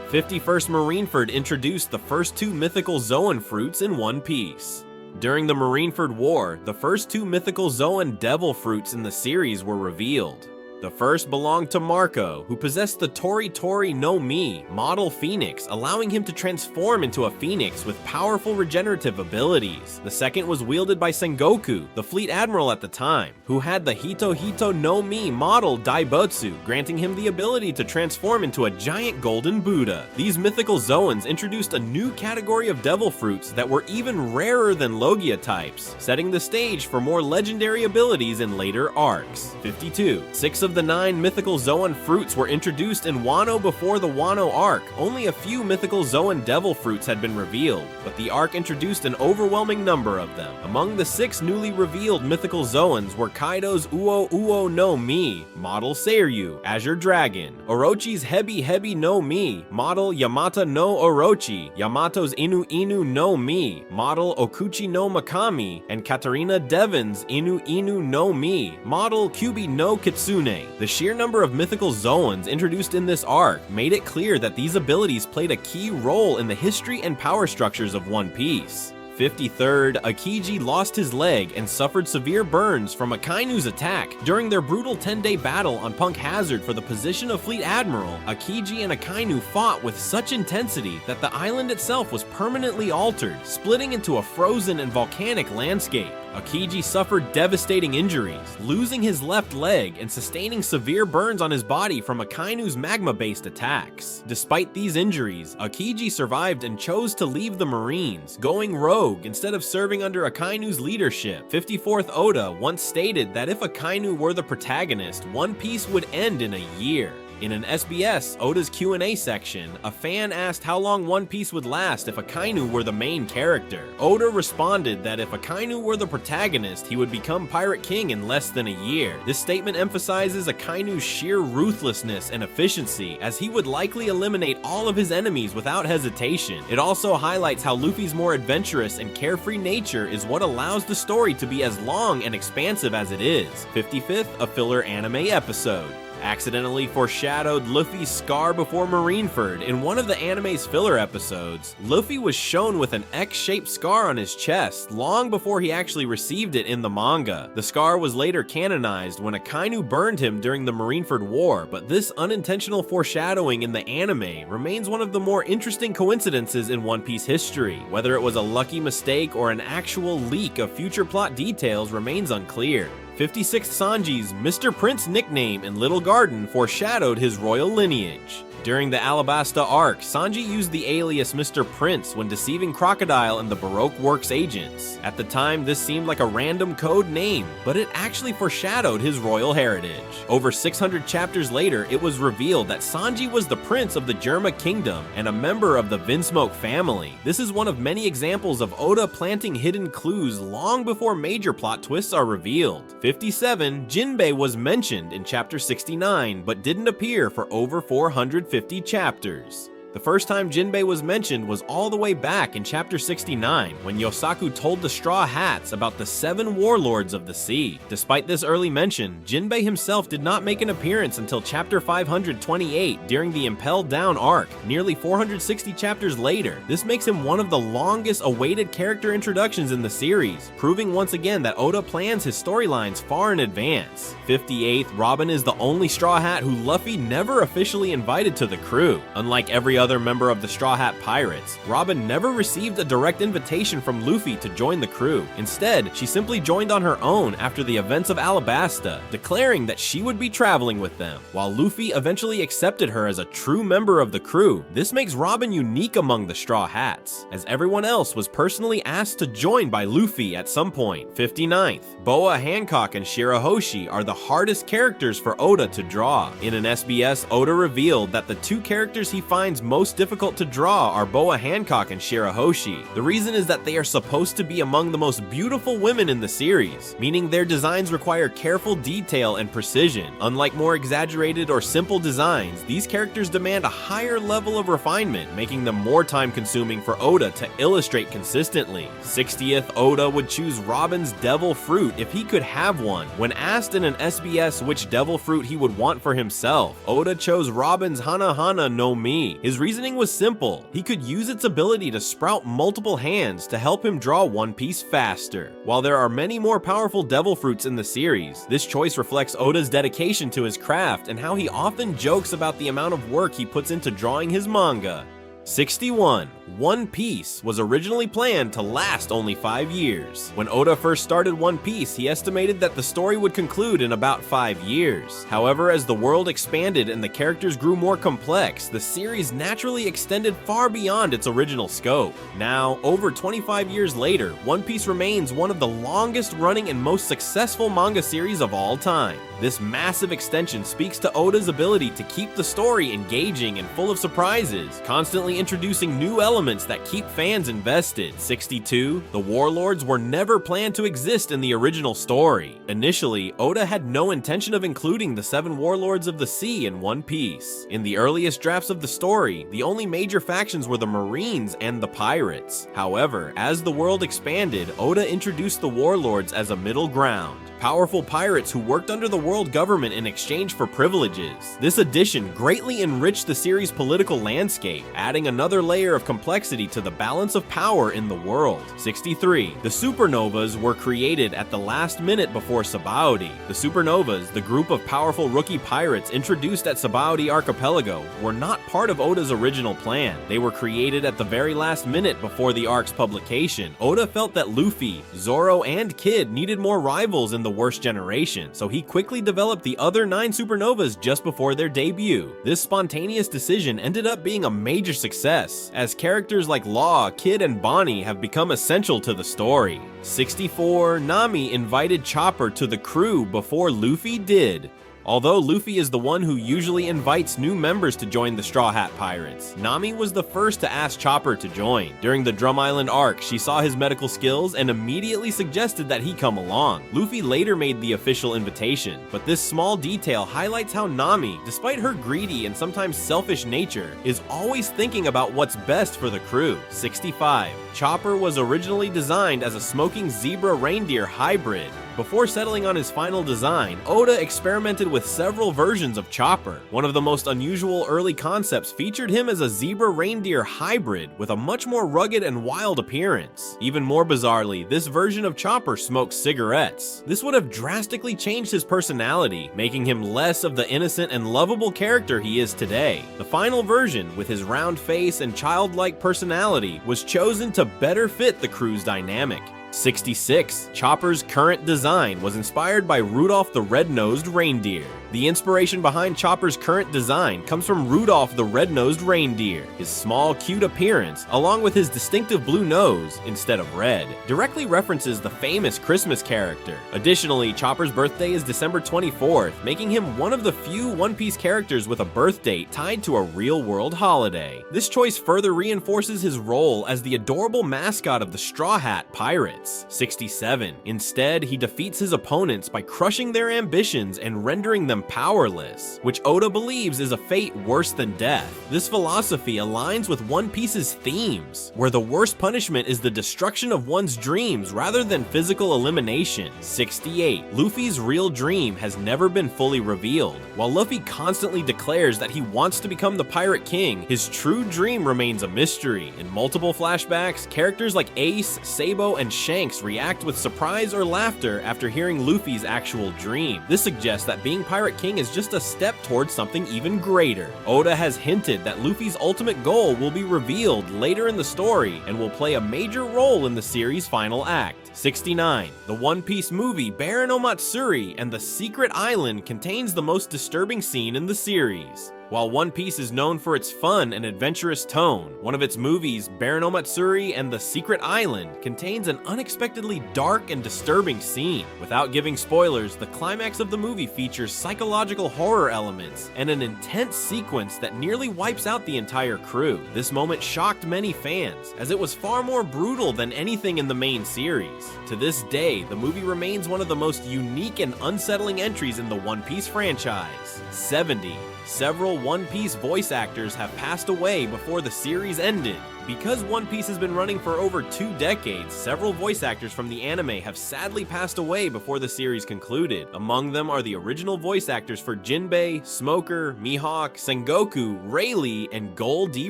51st Marineford introduced the first two mythical Zoan fruits in One Piece. During the Marineford War, the first two mythical Zoan devil fruits in the series were revealed. The first belonged to Marco, who possessed the Tori Tori no Mi, model phoenix, allowing him to transform into a phoenix with powerful regenerative abilities. The second was wielded by Sengoku, the fleet admiral at the time, who had the Hito Hito no Mi model Daibutsu, granting him the ability to transform into a giant golden Buddha. These mythical Zoans introduced a new category of devil fruits that were even rarer than Logia types, setting the stage for more legendary abilities in later arcs. 52. 6 of the 9 mythical Zoan fruits were introduced in Wano before the Wano arc. Only a few mythical Zoan devil fruits had been revealed, but the arc introduced an overwhelming number of them. Among the 6 newly revealed mythical Zoans were Kaido's Uo Uo no Mi, model Seiryu, Azure Dragon, Orochi's Hebi Hebi no Mi, model Yamata no Orochi, Yamato's Inu Inu no Mi, model Okuchi no Makami, and Katarina Devon's Inu Inu no Mi, model Kyubi no Kitsune. The sheer number of mythical Zoans introduced in this arc made it clear that these abilities played a key role in the history and power structures of One Piece. 53rd, Akiji lost his leg and suffered severe burns from Akainu's attack. During their brutal 10-day battle on Punk Hazard for the position of Fleet Admiral, Akiji and Akainu fought with such intensity that the island itself was permanently altered, splitting into a frozen and volcanic landscape. Akiji suffered devastating injuries, losing his left leg and sustaining severe burns on his body from Akainu's magma-based attacks. Despite these injuries, Akiji survived and chose to leave the Marines, going rogue instead of serving under Akainu's leadership. 54th Oda once stated that if Akainu were the protagonist, One Piece would end in a year. In an SBS Oda's Q&A section, a fan asked how long One Piece would last if Akainu were the main character. Oda responded that if Akainu were the protagonist, he would become Pirate King in less than a year. This statement emphasizes Akainu's sheer ruthlessness and efficiency, as he would likely eliminate all of his enemies without hesitation. It also highlights how Luffy's more adventurous and carefree nature is what allows the story to be as long and expansive as it is. 55th, a filler anime episode. Accidentally foreshadowed Luffy's scar before Marineford. In one of the anime's filler episodes, Luffy was shown with an X-shaped scar on his chest long before he actually received it in the manga. The scar was later canonized when Akainu burned him during the Marineford War, but this unintentional foreshadowing in the anime remains one of the more interesting coincidences in One Piece history. Whether it was a lucky mistake or an actual leak of future plot details remains unclear. 56th Sanji's Mr. Prince nickname in Little Garden foreshadowed his royal lineage. During the Alabasta arc, Sanji used the alias Mr. Prince when deceiving Crocodile and the Baroque Works agents. At the time, this seemed like a random code name, but it actually foreshadowed his royal heritage. Over 600 chapters later, it was revealed that Sanji was the prince of the Germa Kingdom and a member of the Vinsmoke family. This is one of many examples of Oda planting hidden clues long before major plot twists are revealed. 57, Jinbei was mentioned in chapter 69, but didn't appear for over 450 chapters. The first time Jinbei was mentioned was all the way back in chapter 69, when Yosaku told the Straw Hats about the 7 warlords of the sea. Despite this early mention, Jinbei himself did not make an appearance until chapter 528 during the Impelled Down arc, nearly 460 chapters later. This makes him one of the longest awaited character introductions in the series, proving once again that Oda plans his storylines far in advance. 58th, Robin is the only Straw Hat who Luffy never officially invited to the crew. Unlike every other member of the Straw Hat Pirates, Robin never received a direct invitation from Luffy to join the crew. Instead, she simply joined on her own after the events of Alabasta, declaring that she would be traveling with them. While Luffy eventually accepted her as a true member of the crew, this makes Robin unique among the Straw Hats, as everyone else was personally asked to join by Luffy at some point. 59th, Boa Hancock and Shirahoshi are the hardest characters for Oda to draw. In an SBS, Oda revealed that the two characters he finds most difficult to draw are Boa Hancock and Shirahoshi. The reason is that they are supposed to be among the most beautiful women in the series, meaning their designs require careful detail and precision. Unlike more exaggerated or simple designs, these characters demand a higher level of refinement, making them more time-consuming for Oda to illustrate consistently. 60th, Oda would choose Robin's Devil Fruit if he could have one. When asked in an SBS which Devil Fruit he would want for himself, Oda chose Robin's Hana Hana no Mi. His reasoning was simple. He could use its ability to sprout multiple hands to help him draw One Piece faster. While there are many more powerful devil fruits in the series, this choice reflects Oda's dedication to his craft and how he often jokes about the amount of work he puts into drawing his manga. 61. One Piece was originally planned to last only 5 years. When Oda first started One Piece, he estimated that the story would conclude in about 5 years. However, as the world expanded and the characters grew more complex, the series naturally extended far beyond its original scope. Now, over 25 years later, One Piece remains one of the longest running and most successful manga series of all time. This massive extension speaks to Oda's ability to keep the story engaging and full of surprises, constantly introducing new elements that keep fans invested. 62. The Warlords were never planned to exist in the original story. Initially, Oda had no intention of including the 7 Warlords of the Sea in One Piece. In the earliest drafts of the story, the only major factions were the Marines and the Pirates. However, as the world expanded, Oda introduced the Warlords as a middle ground. Powerful pirates who worked under the world government in exchange for privileges. This addition greatly enriched the series' political landscape, adding another layer of complexity to the balance of power in the world. 63. The Supernovas were created at the last minute before Sabaody. The Supernovas, the group of powerful rookie pirates introduced at Sabaody Archipelago, were not part of Oda's original plan. They were created at the very last minute before the arc's publication. Oda felt that Luffy, Zoro, and Kid needed more rivals in the worst generation, so he quickly developed the other 9 supernovas just before their debut. This spontaneous decision ended up being a major success, as characters like Law, Kid, and Bonnie have become essential to the story. 64. Nami invited Chopper to the crew before Luffy did. Although Luffy is the one who usually invites new members to join the Straw Hat Pirates, Nami was the first to ask Chopper to join. During the Drum Island arc, she saw his medical skills and immediately suggested that he come along. Luffy later made the official invitation, but this small detail highlights how Nami, despite her greedy and sometimes selfish nature, is always thinking about what's best for the crew. 65. Chopper was originally designed as a smoking zebra reindeer hybrid. Before settling on his final design, Oda experimented with several versions of Chopper. One of the most unusual early concepts featured him as a zebra reindeer hybrid with a much more rugged and wild appearance. Even more bizarrely, this version of Chopper smokes cigarettes. This would have drastically changed his personality, making him less of the innocent and lovable character he is today. The final version, with his round face and childlike personality, was chosen to better fit the crew's dynamic. 66. Chopper's current design was inspired by Rudolph the Red-Nosed Reindeer. The inspiration behind Chopper's current design comes from Rudolph the Red-Nosed Reindeer. His small, cute appearance, along with his distinctive blue nose instead of red, directly references the famous Christmas character. Additionally, Chopper's birthday is December 24th, making him one of the few One Piece characters with a birth date tied to a real-world holiday. This choice further reinforces his role as the adorable mascot of the Straw Hat Pirates. 67. Instead, he defeats his opponents by crushing their ambitions and rendering them powerless, which Oda believes is a fate worse than death. This philosophy aligns with One Piece's themes, where the worst punishment is the destruction of one's dreams rather than physical elimination. 68. Luffy's real dream has never been fully revealed. While Luffy constantly declares that he wants to become the Pirate King, his true dream remains a mystery. In multiple flashbacks, characters like Ace, Sabo, and Shanks react with surprise or laughter after hearing Luffy's actual dream. This suggests that being Pirate King is just a step towards something even greater. Oda has hinted that Luffy's ultimate goal will be revealed later in the story and will play a major role in the series' final act. 69. The One Piece movie Baron Omatsuri and the Secret Island contains the most disturbing scene in the series. While One Piece is known for its fun and adventurous tone, one of its movies, Baron Omatsuri and the Secret Island, contains an unexpectedly dark and disturbing scene. Without giving spoilers, the climax of the movie features psychological horror elements and an intense sequence that nearly wipes out the entire crew. This moment shocked many fans, as it was far more brutal than anything in the main series. To this day, the movie remains one of the most unique and unsettling entries in the One Piece franchise. 70. Several One Piece voice actors have passed away before the series ended. Because One Piece has been running for over 2 decades, several voice actors from the anime have sadly passed away before the series concluded. Among them are the original voice actors for Jinbei, Smoker, Mihawk, Sengoku, Rayleigh, and Gol D.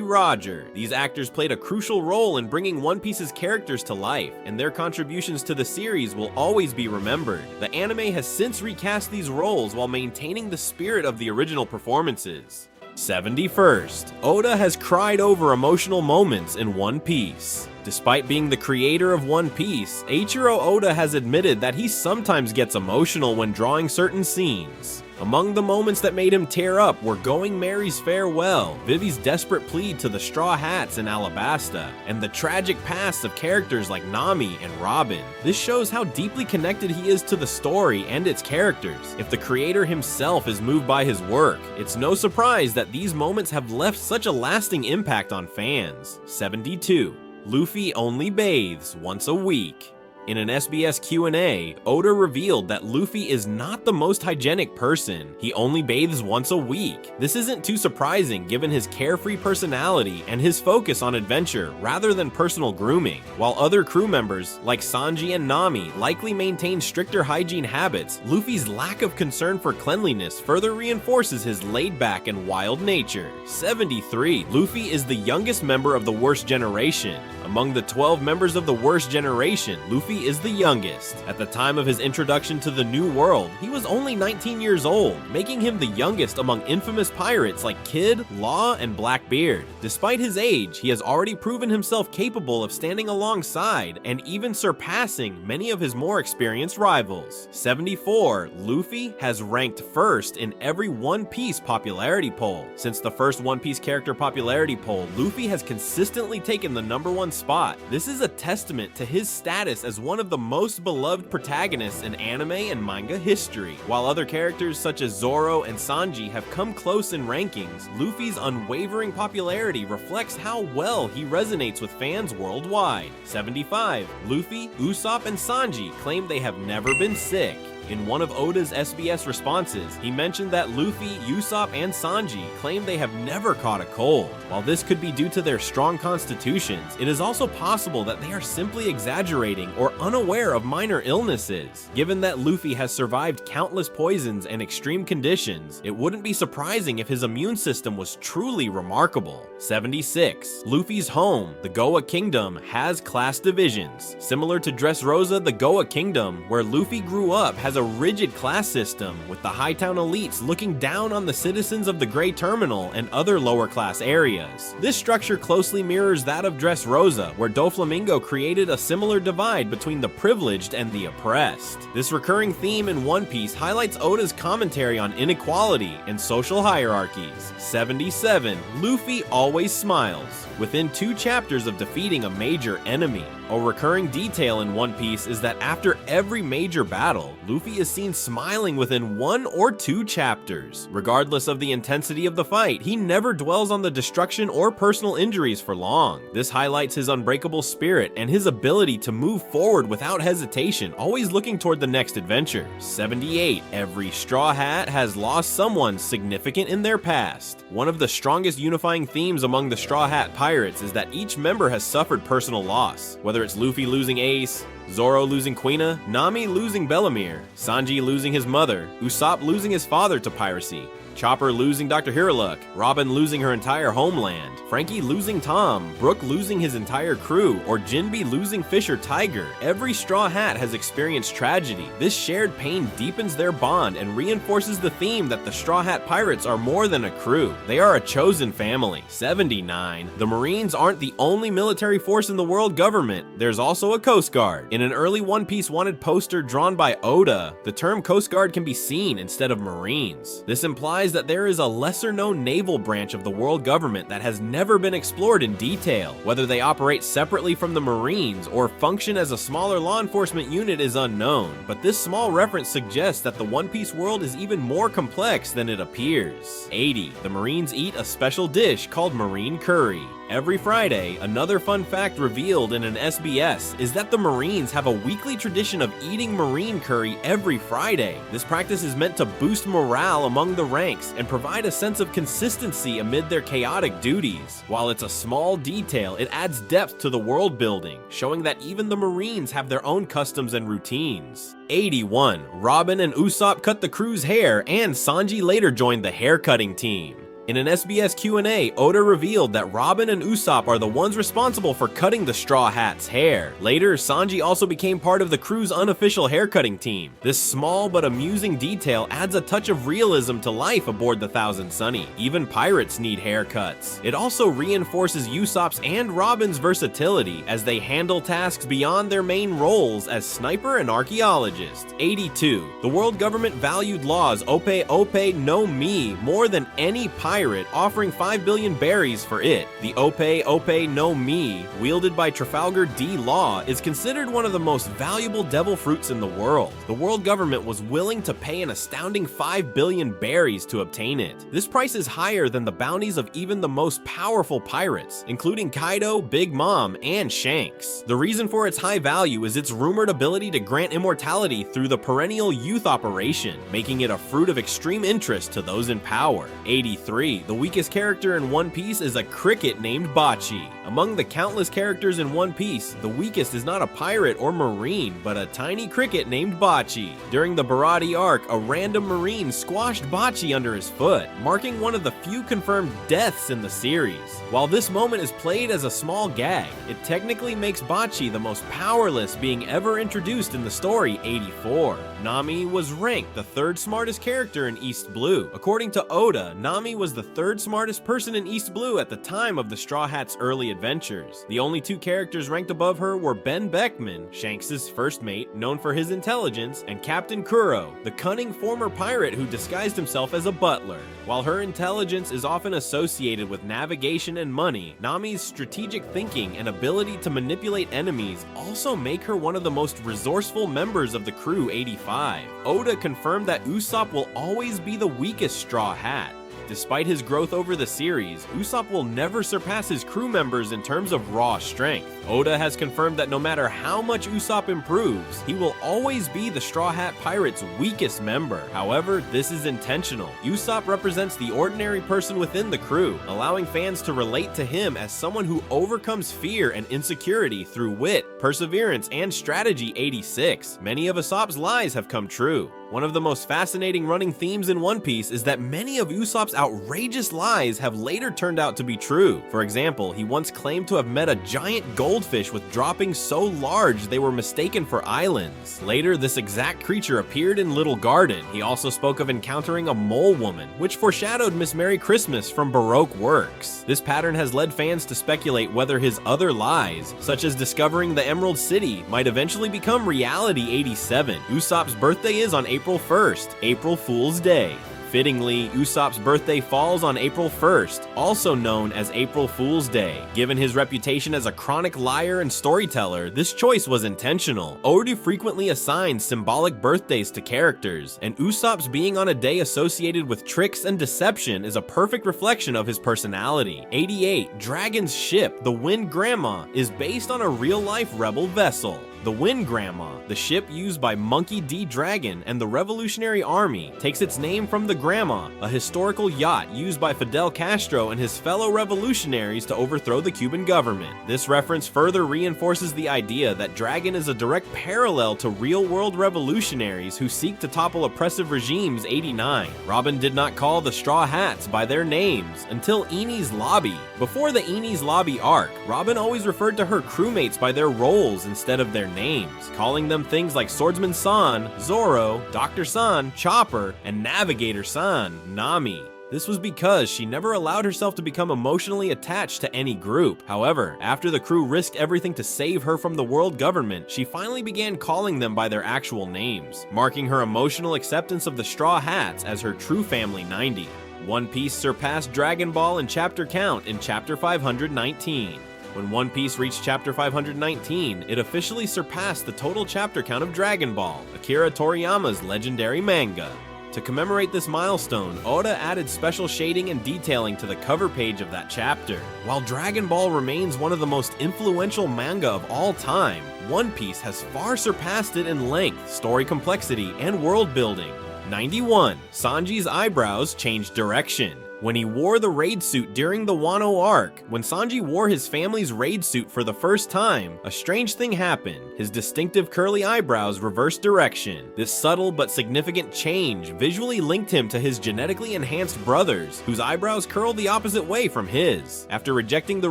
Roger. These actors played a crucial role in bringing One Piece's characters to life, and their contributions to the series will always be remembered. The anime has since recast these roles while maintaining the spirit of the original performances. 71st. Oda has cried over emotional moments in One Piece. Despite being the creator of One Piece, Eiichiro Oda has admitted that he sometimes gets emotional when drawing certain scenes. Among the moments that made him tear up were Going Merry's farewell, Vivi's desperate plea to the Straw Hats in Alabasta, and the tragic past of characters like Nami and Robin. This shows how deeply connected he is to the story and its characters. If the creator himself is moved by his work, it's no surprise that these moments have left such a lasting impact on fans. 72. Luffy only bathes once a week. In an SBS Q&A, Oda revealed that Luffy is not the most hygienic person. He only bathes once a week. This isn't too surprising given his carefree personality and his focus on adventure rather than personal grooming. While other crew members, like Sanji and Nami, likely maintain stricter hygiene habits, Luffy's lack of concern for cleanliness further reinforces his laid-back and wild nature. 73. Luffy is the youngest member of the Worst Generation. Among the 12 members of the Worst Generation, Luffy is the youngest. At the time of his introduction to the New World, he was only 19 years old, making him the youngest among infamous pirates like Kid, Law, and Blackbeard. Despite his age, he has already proven himself capable of standing alongside and even surpassing many of his more experienced rivals. 74. Luffy has ranked first in every One Piece popularity poll. Since the first One Piece character popularity poll, Luffy has consistently taken the #1 spot. This is a testament to his status as one of the most beloved protagonists in anime and manga history. While other characters such as Zoro and Sanji have come close in rankings, Luffy's unwavering popularity reflects how well he resonates with fans worldwide. 75. Luffy, Usopp, and Sanji claim they have never been sick. In one of Oda's SBS responses, he mentioned that Luffy, Usopp, and Sanji claim they have never caught a cold. While this could be due to their strong constitutions, it is also possible that they are simply exaggerating or unaware of minor illnesses. Given that Luffy has survived countless poisons and extreme conditions, it wouldn't be surprising if his immune system was truly remarkable. 76. Luffy's home, the Goa Kingdom, has class divisions. Similar to Dressrosa, the Goa Kingdom, where Luffy grew up, has a rigid class system, with the Hightown elites looking down on the citizens of the Grey Terminal and other lower class areas. This structure closely mirrors that of Dressrosa, where Doflamingo created a similar divide between the privileged and the oppressed. This recurring theme in One Piece highlights Oda's commentary on inequality and social hierarchies. 77. Luffy always smiles. Within 2 chapters of defeating a major enemy, a recurring detail in One Piece is that after every major battle, Luffy is seen smiling within 1 or 2 chapters. Regardless of the intensity of the fight, he never dwells on the destruction or personal injuries for long. This highlights his unbreakable spirit and his ability to move forward without hesitation, always looking toward the next adventure. 78. Every Straw Hat has lost someone significant in their past. One of the strongest unifying themes among the Straw Hat Pirates is that each member has suffered personal loss, whether it's Luffy losing Ace, Zoro losing Quina, Nami losing Bellemere, Sanji losing his mother, Usopp losing his father to piracy, Chopper losing Dr. Hiriluk, Robin losing her entire homeland, Frankie losing Tom, Brook losing his entire crew, or Jinbe losing Fisher Tiger. Every Straw Hat has experienced tragedy. This shared pain deepens their bond and reinforces the theme that the Straw Hat Pirates are more than a crew. They are a chosen family. 79. The Marines aren't the only military force in the world government. There's also a Coast Guard. In an early One Piece wanted poster drawn by Oda, the term Coast Guard can be seen instead of Marines. This implies that there is a lesser-known naval branch of the world government that has never been explored in detail. Whether they operate separately from the Marines or function as a smaller law enforcement unit is unknown, but this small reference suggests that the One Piece world is even more complex than it appears. 80. The Marines eat a special dish called Marine Curry. Every Friday, another fun fact revealed in an SBS is that the Marines have a weekly tradition of eating marine curry every Friday. This practice is meant to boost morale among the ranks and provide a sense of consistency amid their chaotic duties. While it's a small detail, it adds depth to the world building, showing that even the Marines have their own customs and routines. 81. Robin and Usopp cut the crew's hair, and Sanji later joined the haircutting team. In an SBS Q&A, Oda revealed that Robin and Usopp are the ones responsible for cutting the Straw Hats' hair. Later, Sanji also became part of the crew's unofficial haircutting team. This small but amusing detail adds a touch of realism to life aboard the Thousand Sunny. Even pirates need haircuts. It also reinforces Usopp's and Robin's versatility as they handle tasks beyond their main roles as sniper and archaeologist. 82. The world government valued Law's Ope Ope no Mi more than any pirate, offering 5 billion berries for it. The Ope Ope no Mi, wielded by Trafalgar D. Law, is considered one of the most valuable devil fruits in the world. The world government was willing to pay an astounding 5 billion berries to obtain it. This price is higher than the bounties of even the most powerful pirates, including Kaido, Big Mom, and Shanks. The reason for its high value is its rumored ability to grant immortality through the perennial youth operation, making it a fruit of extreme interest to those in power. 83. The weakest character in One Piece is a cricket named Bocce. Among the countless characters in One Piece, the weakest is not a pirate or marine, but a tiny cricket named Bocce. During the Barati arc, a random marine squashed Bocce under his foot, marking one of the few confirmed deaths in the series. While this moment is played as a small gag, it technically makes Bocce the most powerless being ever introduced in the story. 84. Nami was ranked the 3rd smartest character in East Blue. According to Oda, Nami was the 3rd smartest person in East Blue at the time of the Straw Hats' early adventures. The only two characters ranked above her were Ben Beckman, Shanks' first mate, known for his intelligence, and Captain Kuro, the cunning former pirate who disguised himself as a butler. While her intelligence is often associated with navigation and money, Nami's strategic thinking and ability to manipulate enemies also make her one of the most resourceful members of the Crew 85. Oda confirmed that Usopp will always be the weakest Straw Hat. Despite his growth over the series, Usopp will never surpass his crew members in terms of raw strength. Oda has confirmed that no matter how much Usopp improves, he will always be the Straw Hat Pirates' weakest member. However, this is intentional. Usopp represents the ordinary person within the crew, allowing fans to relate to him as someone who overcomes fear and insecurity through wit, perseverance, and strategy. 86. Many of Usopp's lies have come true. One of the most fascinating running themes in One Piece is that many of Usopp's outrageous lies have later turned out to be true. For example, he once claimed to have met a giant goldfish with droppings so large they were mistaken for islands. Later, this exact creature appeared in Little Garden. He also spoke of encountering a mole woman, which foreshadowed Miss Merry Christmas from Baroque works. This pattern has led fans to speculate whether his other lies, such as discovering the Emerald City, might eventually become reality. 87. Usopp's birthday is on April 1st, April Fool's Day. Fittingly, Usopp's birthday falls on April 1st, also known as April Fool's Day. Given his reputation as a chronic liar and storyteller, this choice was intentional. Oda frequently assigns symbolic birthdays to characters, and Usopp's being on a day associated with tricks and deception is a perfect reflection of his personality. 88. Dragon's ship, the Wind Grandma, is based on a real-life rebel vessel. The Wind Grandma, the ship used by Monkey D. Dragon and the Revolutionary Army, takes its name from the Grandma, a historical yacht used by Fidel Castro and his fellow revolutionaries to overthrow the Cuban government. This reference further reinforces the idea that Dragon is a direct parallel to real-world revolutionaries who seek to topple oppressive regimes. 89. Robin did not call the Straw Hats by their names until Enies Lobby. Before the Enies Lobby arc, Robin always referred to her crewmates by their roles instead of their names, calling them things like Swordsman San, Zoro, Dr. San, Chopper, and Navigator San, Nami. This was because she never allowed herself to become emotionally attached to any group. However, after the crew risked everything to save her from the world government, she finally began calling them by their actual names, marking her emotional acceptance of the Straw Hats as her true family. 90. One Piece surpassed Dragon Ball in chapter count in chapter 519. When One Piece reached chapter 519, it officially surpassed the total chapter count of Dragon Ball, Akira Toriyama's legendary manga. To commemorate this milestone, Oda added special shading and detailing to the cover page of that chapter. While Dragon Ball remains one of the most influential manga of all time, One Piece has far surpassed it in length, story complexity, and world building. 91. Sanji's eyebrows changed direction. When he wore the raid suit during the Wano arc, when Sanji wore his family's raid suit for the first time, a strange thing happened. His distinctive curly eyebrows reversed direction. This subtle but significant change visually linked him to his genetically enhanced brothers, whose eyebrows curled the opposite way from his. After rejecting the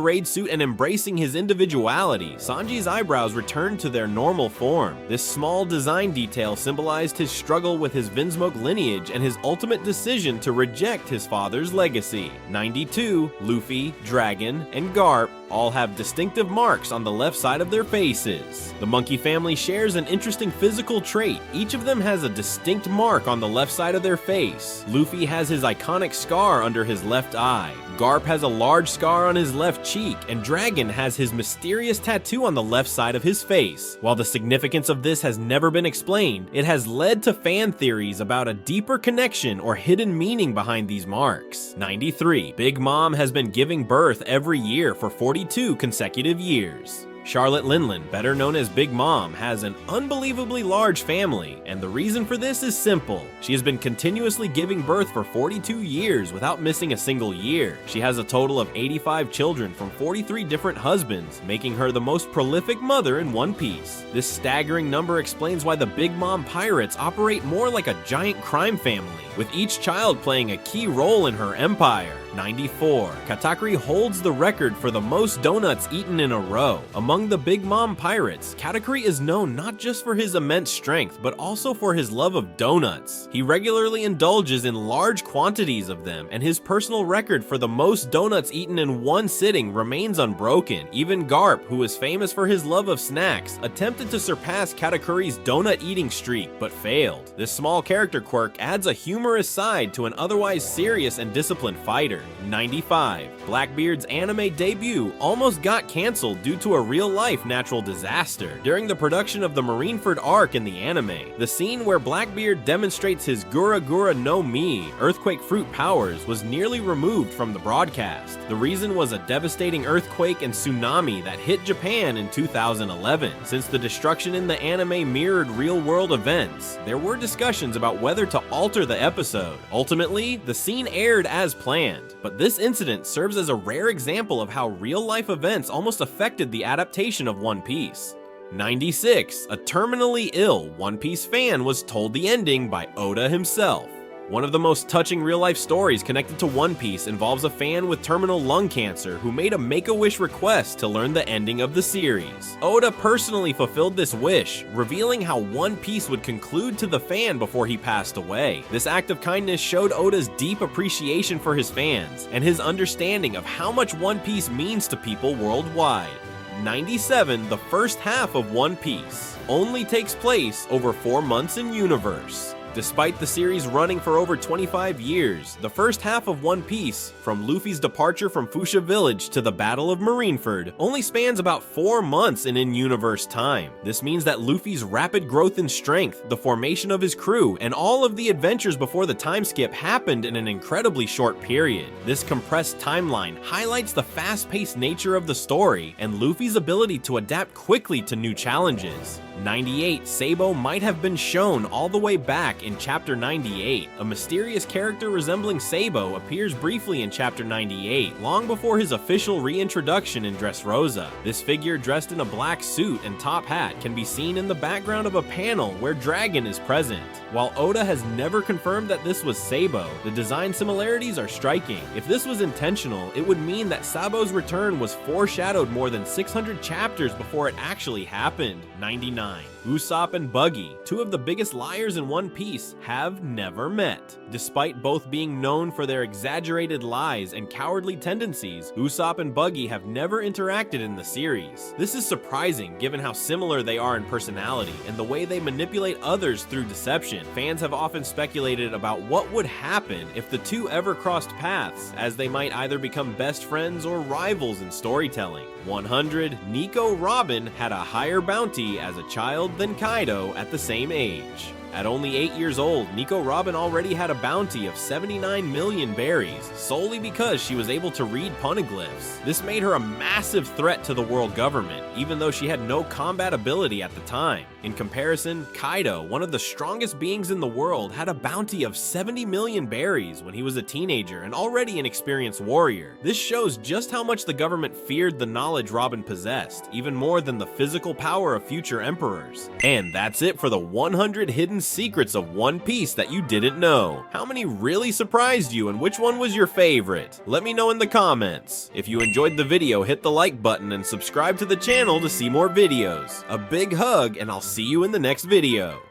raid suit and embracing his individuality, Sanji's eyebrows returned to their normal form. This small design detail symbolized his struggle with his Vinsmoke lineage and his ultimate decision to reject his father's legacy. 92. Luffy, Dragon, and Garp all have distinctive marks on the left side of their faces. The Monkey family shares an interesting physical trait. Each of them has a distinct mark on the left side of their face. Luffy has his iconic scar under his left eye. Garp has a large scar on his left cheek, and Dragon has his mysterious tattoo on the left side of his face. While the significance of this has never been explained, it has led to fan theories about a deeper connection or hidden meaning behind these marks. 93. Big Mom has been giving birth every year for 42 consecutive years. Charlotte Linlin, better known as Big Mom, has an unbelievably large family, and the reason for this is simple. She has been continuously giving birth for 42 years without missing a single year. She has a total of 85 children from 43 different husbands, making her the most prolific mother in One Piece. This staggering number explains why the Big Mom pirates operate more like a giant crime family, with each child playing a key role in her empire. 94. Katakuri holds the record for the most donuts eaten in a row. Among Among the Big Mom pirates, Katakuri is known not just for his immense strength, but also for his love of donuts. He regularly indulges in large quantities of them, and his personal record for the most donuts eaten in one sitting remains unbroken. Even Garp, who is famous for his love of snacks, attempted to surpass Katakuri's donut eating streak, but failed. This small character quirk adds a humorous side to an otherwise serious and disciplined fighter. 95. Blackbeard's anime debut almost got cancelled due to a real-life natural disaster. During the production of the Marineford arc in the anime, the scene where Blackbeard demonstrates his Gura Gura no Mi, earthquake fruit powers, was nearly removed from the broadcast. The reason was a devastating earthquake and tsunami that hit Japan in 2011. Since the destruction in the anime mirrored real-world events, there were discussions about whether to alter the episode. Ultimately, the scene aired as planned, but this incident serves as a rare example of how real-life events almost affected the adaptation of One Piece. 96. A terminally ill One Piece fan was told the ending by Oda himself. One of the most touching real-life stories connected to One Piece involves a fan with terminal lung cancer who made a Make-A-Wish request to learn the ending of the series. Oda personally fulfilled this wish, revealing how One Piece would conclude to the fan before he passed away. This act of kindness showed Oda's deep appreciation for his fans, and his understanding of how much One Piece means to people worldwide. 97. The first half of One Piece only takes place over 4 months in universe. Despite the series running for over 25 years, the first half of One Piece, from Luffy's departure from Fuchsia Village to the Battle of Marineford, only spans about 4 months in universe time. This means that Luffy's rapid growth in strength, the formation of his crew, and all of the adventures before the time skip happened in an incredibly short period. This compressed timeline highlights the fast-paced nature of the story and Luffy's ability to adapt quickly to new challenges. 98. Sabo might have been shown all the way back in Chapter 98. A mysterious character resembling Sabo appears briefly in Chapter 98, long before his official reintroduction in Dressrosa. This figure, dressed in a black suit and top hat, can be seen in the background of a panel where Dragon is present. While Oda has never confirmed that this was Sabo, the design similarities are striking. If this was intentional, it would mean that Sabo's return was foreshadowed more than 600 chapters before it actually happened. 99. Usopp and Buggy, two of the biggest liars in One Piece, have never met. Despite both being known for their exaggerated lies and cowardly tendencies, Usopp and Buggy have never interacted in the series. This is surprising given how similar they are in personality and the way they manipulate others through deception. Fans have often speculated about what would happen if the two ever crossed paths, as they might either become best friends or rivals in storytelling. 100. Nico Robin had a higher bounty as a child than Kaido at the same age. At only 8 years old, Nico Robin already had a bounty of 79 million berries, solely because she was able to read poneglyphs. This made her a massive threat to the world government, even though she had no combat ability at the time. In comparison, Kaido, one of the strongest beings in the world, had a bounty of 70 million berries when he was a teenager and already an experienced warrior. This shows just how much the government feared the knowledge Robin possessed, even more than the physical power of future emperors. And that's it for the 100 hidden secrets of One Piece that you didn't know. How many really surprised you, and which one was your favorite? Let me know in the comments. If you enjoyed the video, hit the like button and subscribe to the channel to see more videos. A big hug, and I'll see you in the next video.